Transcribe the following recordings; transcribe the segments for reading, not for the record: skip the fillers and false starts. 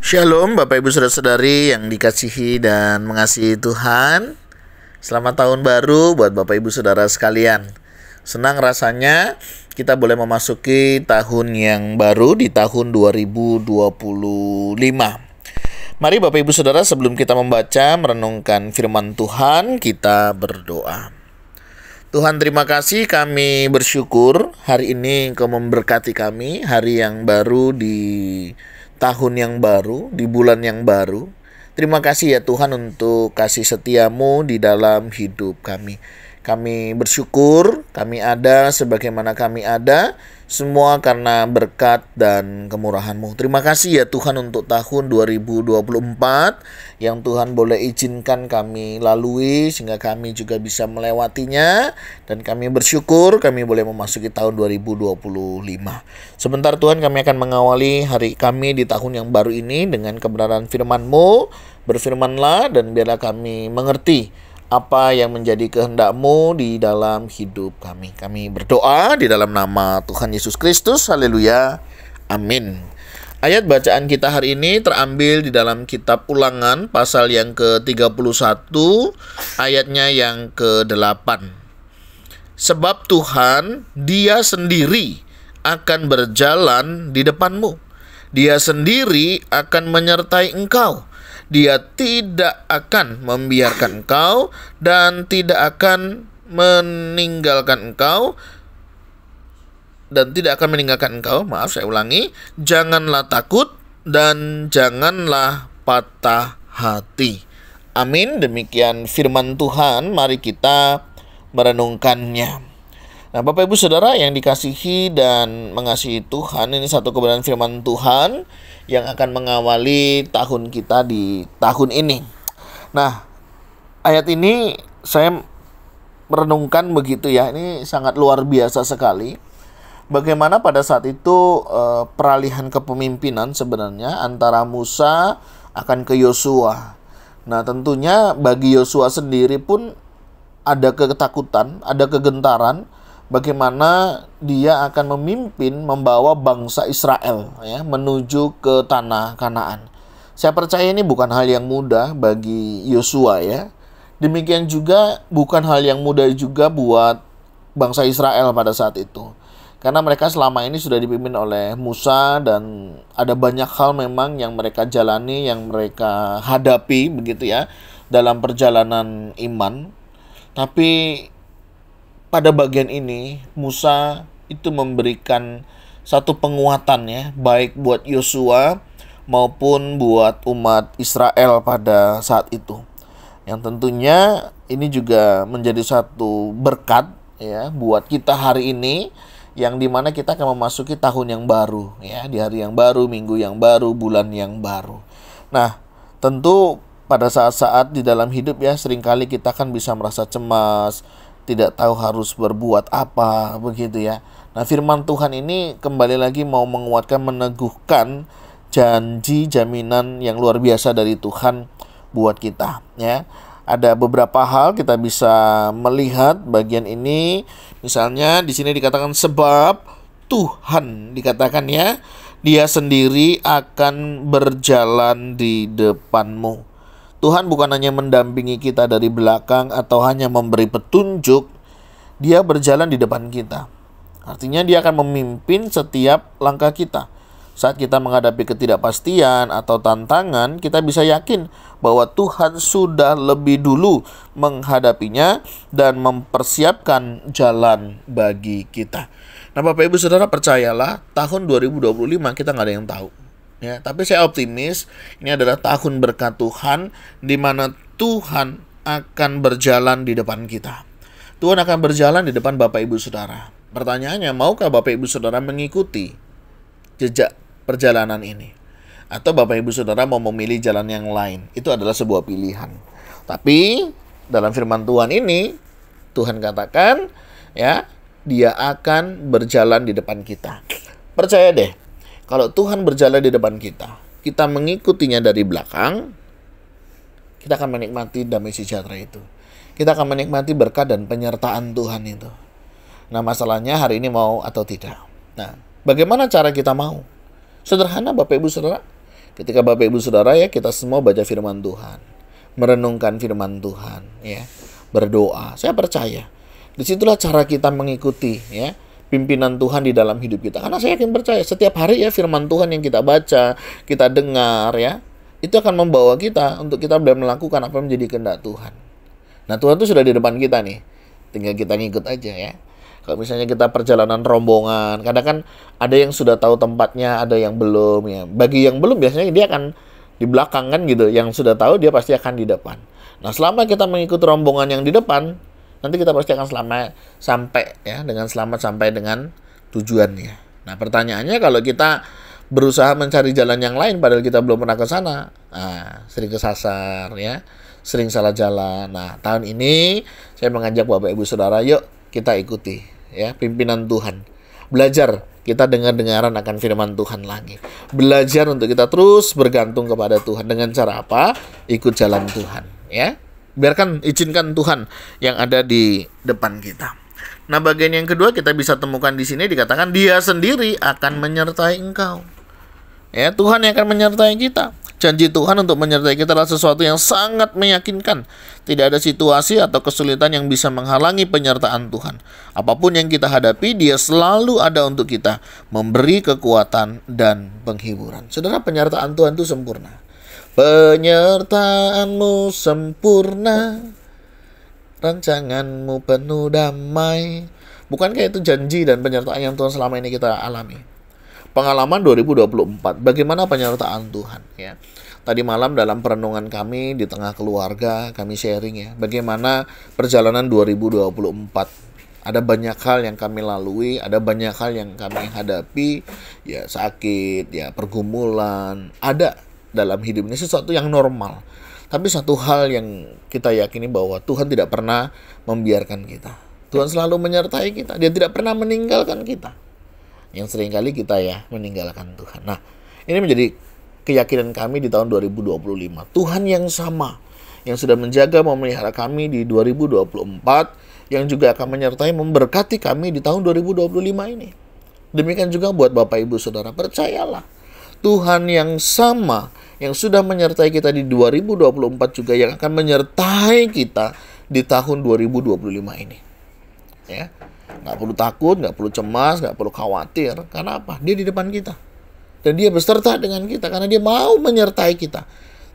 Shalom Bapak Ibu Saudara-saudari yang dikasihi dan mengasihi Tuhan. Selamat tahun baru buat Bapak Ibu Saudara sekalian. Senang rasanya kita boleh memasuki tahun yang baru di tahun 2025. Mari Bapak Ibu Saudara, sebelum kita membaca merenungkan firman Tuhan, kita berdoa. Tuhan, terima kasih, kami bersyukur hari ini Engkau memberkati kami, hari yang baru di tahun yang baru, di bulan yang baru. Terima kasih ya Tuhan untuk kasih setiamu di dalam hidup kami. Kami bersyukur, kami ada sebagaimana kami ada, semua karena berkat dan kemurahan-Mu. Terima kasih ya Tuhan untuk tahun 2024 yang Tuhan boleh izinkan kami lalui sehingga kami juga bisa melewatinya. Dan kami bersyukur kami boleh memasuki tahun 2025. Sebentar Tuhan, kami akan mengawali hari kami di tahun yang baru ini dengan kebenaran firman-Mu. Berfirmanlah dan biarlah kami mengerti apa yang menjadi kehendak-Mu di dalam hidup kami. Kami berdoa di dalam nama Tuhan Yesus Kristus. Haleluya. Amin. Ayat bacaan kita hari ini terambil di dalam kitab Ulangan pasal yang ke-31, ayatnya yang ke-8. Sebab Tuhan, Dia sendiri akan berjalan di depanmu. Dia sendiri akan menyertai engkau. Dia tidak akan membiarkan engkau dan tidak akan meninggalkan engkau. Maaf, saya ulangi. Janganlah takut dan janganlah patah hati. Amin. Demikian firman Tuhan. Mari kita merenungkannya. Nah, Bapak Ibu Saudara yang dikasihi dan mengasihi Tuhan, ini satu kebenaran firman Tuhan yang akan mengawali tahun kita di tahun ini. Nah, ayat ini saya merenungkan begitu ya, ini sangat luar biasa sekali. Bagaimana pada saat itu peralihan kepemimpinan sebenarnya antara Musa akan ke Yosua. Nah, tentunya bagi Yosua sendiri pun ada ketakutan, ada kegentaran. Bagaimana dia akan memimpin membawa bangsa Israel ya, menuju ke tanah Kanaan. Saya percaya ini bukan hal yang mudah bagi Yosua ya. Demikian juga bukan hal yang mudah juga buat bangsa Israel pada saat itu. Karena mereka selama ini sudah dipimpin oleh Musa dan ada banyak hal memang yang mereka jalani, yang mereka hadapi begitu ya dalam perjalanan iman. Tapi pada bagian ini Musa itu memberikan satu penguatan ya, baik buat Yosua maupun buat umat Israel pada saat itu. Yang tentunya ini juga menjadi satu berkat ya buat kita hari ini, yang dimana kita akan memasuki tahun yang baru ya, di hari yang baru, minggu yang baru, bulan yang baru. Nah, tentu pada saat-saat di dalam hidup ya, seringkali kita kan bisa merasa cemas, tidak tahu harus berbuat apa begitu ya. Nah, firman Tuhan ini kembali lagi mau menguatkan, meneguhkan janji jaminan yang luar biasa dari Tuhan buat kita ya. Ada beberapa hal kita bisa melihat bagian ini. Misalnya di sini dikatakan sebab Tuhan, dikatakan ya, Dia sendiri akan berjalan di depanmu. Tuhan bukan hanya mendampingi kita dari belakang atau hanya memberi petunjuk, Dia berjalan di depan kita. Artinya Dia akan memimpin setiap langkah kita. Saat kita menghadapi ketidakpastian atau tantangan, kita bisa yakin bahwa Tuhan sudah lebih dulu menghadapinya dan mempersiapkan jalan bagi kita. Nah, Bapak Ibu Saudara, percayalah, tahun 2025 kita nggak ada yang tahu. Ya, tapi saya optimis ini adalah tahun berkat Tuhan di mana Tuhan akan berjalan di depan kita. Tuhan akan berjalan di depan Bapak Ibu Saudara. Pertanyaannya, maukah Bapak Ibu Saudara mengikuti jejak perjalanan ini? Atau Bapak Ibu Saudara mau memilih jalan yang lain? Itu adalah sebuah pilihan. Tapi dalam firman Tuhan ini, Tuhan katakan ya, Dia akan berjalan di depan kita. Percaya deh, kalau Tuhan berjalan di depan kita, kita mengikutinya dari belakang, kita akan menikmati damai sejahtera itu. Kita akan menikmati berkat dan penyertaan Tuhan itu. Nah, masalahnya hari ini mau atau tidak. Nah, bagaimana cara kita mau? Sederhana Bapak Ibu Saudara. Ketika Bapak Ibu Saudara ya, kita semua baca firman Tuhan, merenungkan firman Tuhan ya, berdoa. Saya percaya disitulah cara kita mengikuti ya pimpinan Tuhan di dalam hidup kita. Karena saya yakin percaya setiap hari ya firman Tuhan yang kita baca, kita dengar ya, itu akan membawa kita untuk kita melakukan apa yang menjadi kehendak Tuhan. Nah, Tuhan itu sudah di depan kita nih, tinggal kita ngikut aja ya. Kalau misalnya kita perjalanan rombongan, kadang kan ada yang sudah tahu tempatnya, ada yang belum ya. Bagi yang belum biasanya dia akan di belakang kan gitu. Yang sudah tahu dia pasti akan di depan. Nah, selama kita mengikuti rombongan yang di depan, nanti kita pasti akan sampai ya, dengan selamat sampai dengan tujuannya. Nah, pertanyaannya kalau kita berusaha mencari jalan yang lain padahal kita belum pernah ke sana, nah, sering kesasar ya, sering salah jalan. Nah, tahun ini saya mengajak Bapak Ibu Saudara, yuk kita ikuti ya pimpinan Tuhan. Belajar kita dengar-dengaran akan firman Tuhan lagi. Belajar untuk kita terus bergantung kepada Tuhan. Dengan cara apa? Ikut jalan Tuhan ya. Izinkan Tuhan yang ada di depan kita. Nah, bagian yang kedua kita bisa temukan di sini dikatakan Dia sendiri akan menyertai engkau. Ya, Tuhan yang akan menyertai kita. Janji Tuhan untuk menyertai kita adalah sesuatu yang sangat meyakinkan. Tidak ada situasi atau kesulitan yang bisa menghalangi penyertaan Tuhan. Apapun yang kita hadapi, Dia selalu ada untuk kita, memberi kekuatan dan penghiburan. Saudara, penyertaan Tuhan itu sempurna. Penyertaan-Mu sempurna, rancangan-Mu penuh damai. Bukankah itu janji dan penyertaan yang Tuhan selama ini kita alami? Pengalaman 2024, bagaimana penyertaan Tuhan ya. Tadi malam dalam perenungan kami di tengah keluarga, kami sharing ya, bagaimana perjalanan 2024. Ada banyak hal yang kami lalui, ada banyak hal yang kami hadapi, ya sakit, ya pergumulan, ada dalam hidup ini sesuatu yang normal. Tapi satu hal yang kita yakini bahwa Tuhan tidak pernah membiarkan kita. Tuhan selalu menyertai kita, Dia tidak pernah meninggalkan kita. Yang seringkali kita ya meninggalkan Tuhan. Nah, ini menjadi keyakinan kami di tahun 2025. Tuhan yang sama, yang sudah menjaga memelihara kami di 2024, yang juga akan menyertai memberkati kami di tahun 2025 ini. Demikian juga buat Bapak Ibu Saudara, percayalah. Tuhan yang sama, yang sudah menyertai kita di 2024 juga yang akan menyertai kita di tahun 2025 ini. Ya. Nggak perlu takut, nggak perlu cemas, nggak perlu khawatir. Karena apa? Dia di depan kita. Dan Dia beserta dengan kita. Karena Dia mau menyertai kita.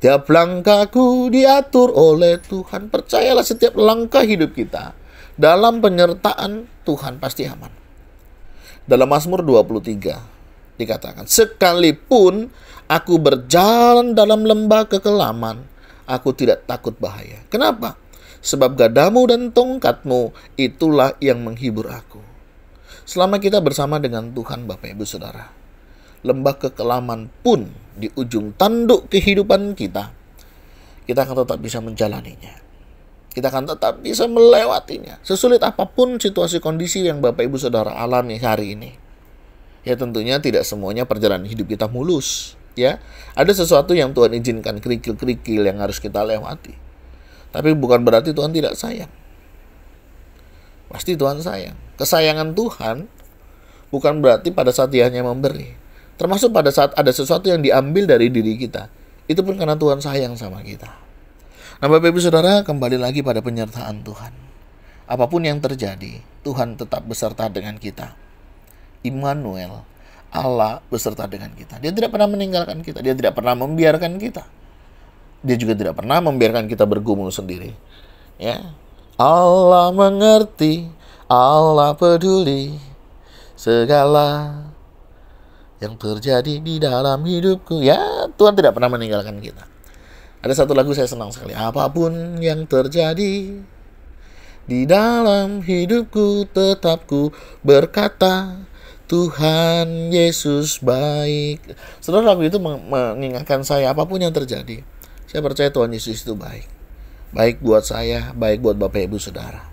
Tiap langkahku diatur oleh Tuhan. Percayalah setiap langkah hidup kita dalam penyertaan Tuhan pasti aman. Dalam Mazmur 23 dikatakan, sekalipun aku berjalan dalam lembah kekelaman, aku tidak takut bahaya. Kenapa? Sebab gadamu dan tongkatmu itulah yang menghibur aku. Selama kita bersama dengan Tuhan Bapak Ibu Saudara, lembah kekelaman pun di ujung tanduk kehidupan kita, kita akan tetap bisa menjalaninya. Kita akan tetap bisa melewatinya. Sesulit apapun situasi kondisi yang Bapak Ibu Saudara alami hari ini. Ya tentunya tidak semuanya perjalanan hidup kita mulus. Ya, ada sesuatu yang Tuhan izinkan, kerikil-kerikil yang harus kita lewati. Tapi bukan berarti Tuhan tidak sayang. Pasti Tuhan sayang. Kesayangan Tuhan bukan berarti pada saat Dia hanya memberi. Termasuk pada saat ada sesuatu yang diambil dari diri kita. Itu pun karena Tuhan sayang sama kita. Nah, Bapak Ibu Saudara, kembali lagi pada penyertaan Tuhan. Apapun yang terjadi, Tuhan tetap beserta dengan kita. Immanuel, Allah beserta dengan kita. Dia tidak pernah meninggalkan kita. Dia tidak pernah membiarkan kita. Dia juga tidak pernah membiarkan kita bergumul sendiri. Ya, Allah mengerti, Allah peduli segala yang terjadi di dalam hidupku. Ya, Tuhan tidak pernah meninggalkan kita. Ada satu lagu saya senang sekali. Apapun yang terjadi di dalam hidupku, tetap ku berkata, Tuhan Yesus baik. Saudara, lagu itu mengingatkan saya apapun yang terjadi, saya percaya Tuhan Yesus itu baik. Baik buat saya, baik buat Bapak Ibu Saudara.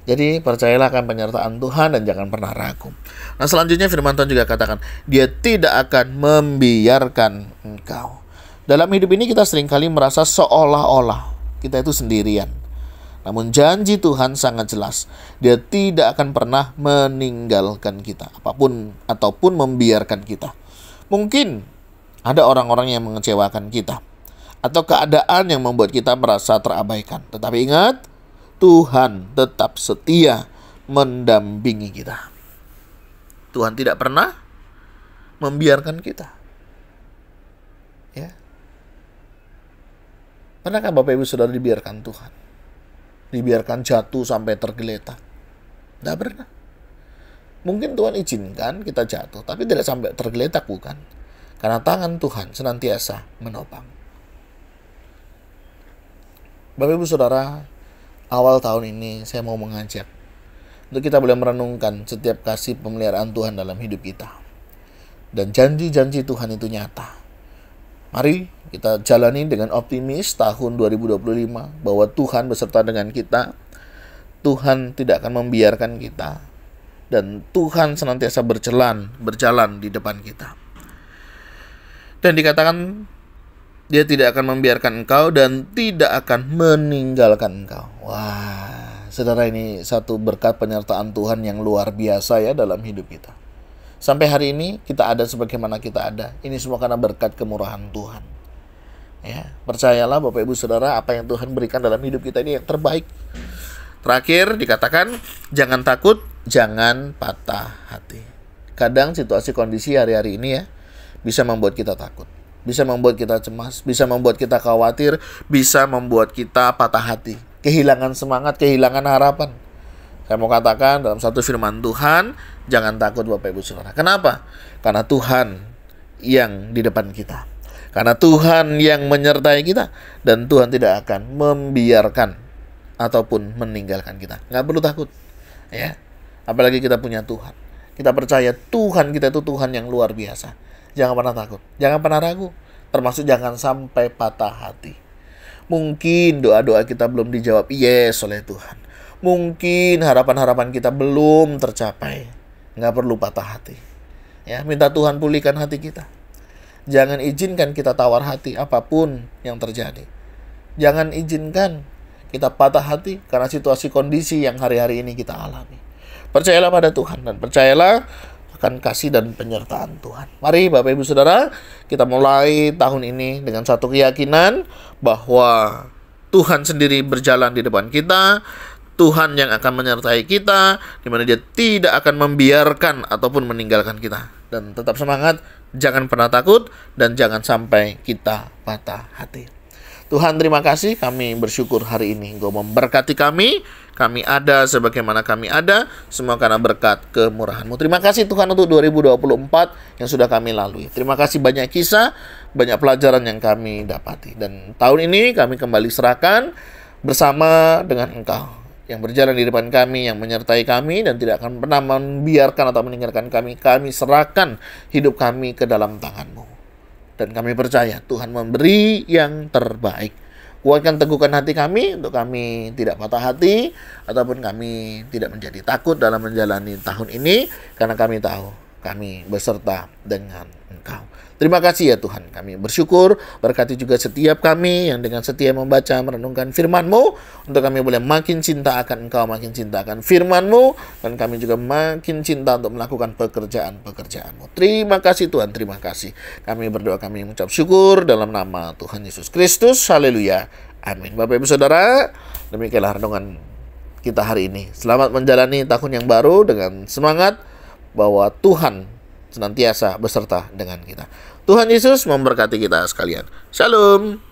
Jadi percayalah akan penyertaan Tuhan dan jangan pernah ragu. Nah, selanjutnya firman Tuhan juga katakan, Dia tidak akan membiarkan engkau. Dalam hidup ini kita seringkali merasa seolah-olah kita itu sendirian. Namun janji Tuhan sangat jelas. Dia tidak akan pernah meninggalkan kita apapun ataupun membiarkan kita. Mungkin Ada orang-orang yang mengecewakan kita, atau keadaan yang membuat kita merasa terabaikan. Tetapi ingat, Tuhan tetap setia mendampingi kita. Tuhan tidak pernah membiarkan kita. Ya. Pernahkah Bapak Ibu Saudara dibiarkan Tuhan? Dibiarkan jatuh sampai tergeletak? Tidak pernah. Mungkin Tuhan izinkan kita jatuh, tapi tidak sampai tergeletak, bukan? Karena tangan Tuhan senantiasa menopang. Bapak Ibu Saudara, awal tahun ini saya mau mengajak untuk kita boleh merenungkan setiap kasih pemeliharaan Tuhan dalam hidup kita. Dan janji-janji Tuhan itu nyata. Mari kita jalani dengan optimis tahun 2025 bahwa Tuhan beserta dengan kita. Tuhan tidak akan membiarkan kita. Dan Tuhan senantiasa berjalan di depan kita. Dan dikatakan Dia tidak akan membiarkan engkau dan tidak akan meninggalkan engkau. Wah, saudara, ini satu berkat penyertaan Tuhan yang luar biasa ya dalam hidup kita. Sampai hari ini kita ada sebagaimana kita ada. Ini semua karena berkat kemurahan Tuhan. Ya, percayalah Bapak Ibu Saudara, apa yang Tuhan berikan dalam hidup kita ini yang terbaik. Terakhir dikatakan, jangan takut, jangan patah hati. Kadang situasi kondisi hari-hari ini ya bisa membuat kita takut, bisa membuat kita cemas, bisa membuat kita khawatir, bisa membuat kita patah hati, kehilangan semangat, kehilangan harapan. Saya mau katakan dalam satu firman Tuhan, jangan takut Bapak Ibu Saudara. Kenapa? Karena Tuhan yang di depan kita. Karena Tuhan yang menyertai kita. Dan Tuhan tidak akan membiarkan ataupun meninggalkan kita. Nggak perlu takut. Ya. Apalagi kita punya Tuhan. Kita percaya Tuhan kita itu Tuhan yang luar biasa. Jangan pernah takut, jangan pernah ragu, termasuk jangan sampai patah hati. Mungkin doa-doa kita belum dijawab yes oleh Tuhan. Mungkin harapan-harapan kita belum tercapai. Nggak perlu patah hati. Ya, minta Tuhan pulihkan hati kita. Jangan izinkan kita tawar hati apapun yang terjadi. Jangan izinkan kita patah hati karena situasi kondisi yang hari-hari ini kita alami. Percayalah pada Tuhan dan percayalah akan kasih dan penyertaan Tuhan. Mari Bapak Ibu Saudara, kita mulai tahun ini dengan satu keyakinan bahwa Tuhan sendiri berjalan di depan kita. Tuhan yang akan menyertai kita, di mana Dia tidak akan membiarkan ataupun meninggalkan kita. Dan tetap semangat, jangan pernah takut, dan jangan sampai kita patah hati. Tuhan, terima kasih, kami bersyukur hari ini Engkau memberkati kami ada sebagaimana kami ada, semua karena berkat kemurahan-Mu. Terima kasih Tuhan untuk 2024 yang sudah kami lalui. Terima kasih banyak kisah, banyak pelajaran yang kami dapati. Dan tahun ini kami kembali serahkan bersama dengan Engkau yang berjalan di depan kami, yang menyertai kami dan tidak akan pernah membiarkan atau meninggalkan kami. Kami serahkan hidup kami ke dalam tangan-Mu. Dan kami percaya Tuhan memberi yang terbaik. Kuatkan, teguhkan hati kami untuk kami tidak patah hati ataupun kami tidak menjadi takut dalam menjalani tahun ini, karena kami tahu kami beserta dengan Engkau. Terima kasih ya Tuhan, kami bersyukur. Berkati juga setiap kami yang dengan setia membaca, merenungkan firman-Mu, untuk kami boleh makin cinta akan Engkau, makin cinta akan firman-Mu, dan kami juga makin cinta untuk melakukan pekerjaan-pekerjaan-Mu. Terima kasih Tuhan, terima kasih. Kami berdoa, kami mengucap syukur dalam nama Tuhan Yesus Kristus. Haleluya, amin. Bapak Ibu Saudara, demikianlah renungan kita hari ini. Selamat menjalani tahun yang baru dengan semangat bahwa Tuhan senantiasa beserta dengan kita. Tuhan Yesus memberkati kita sekalian. Shalom.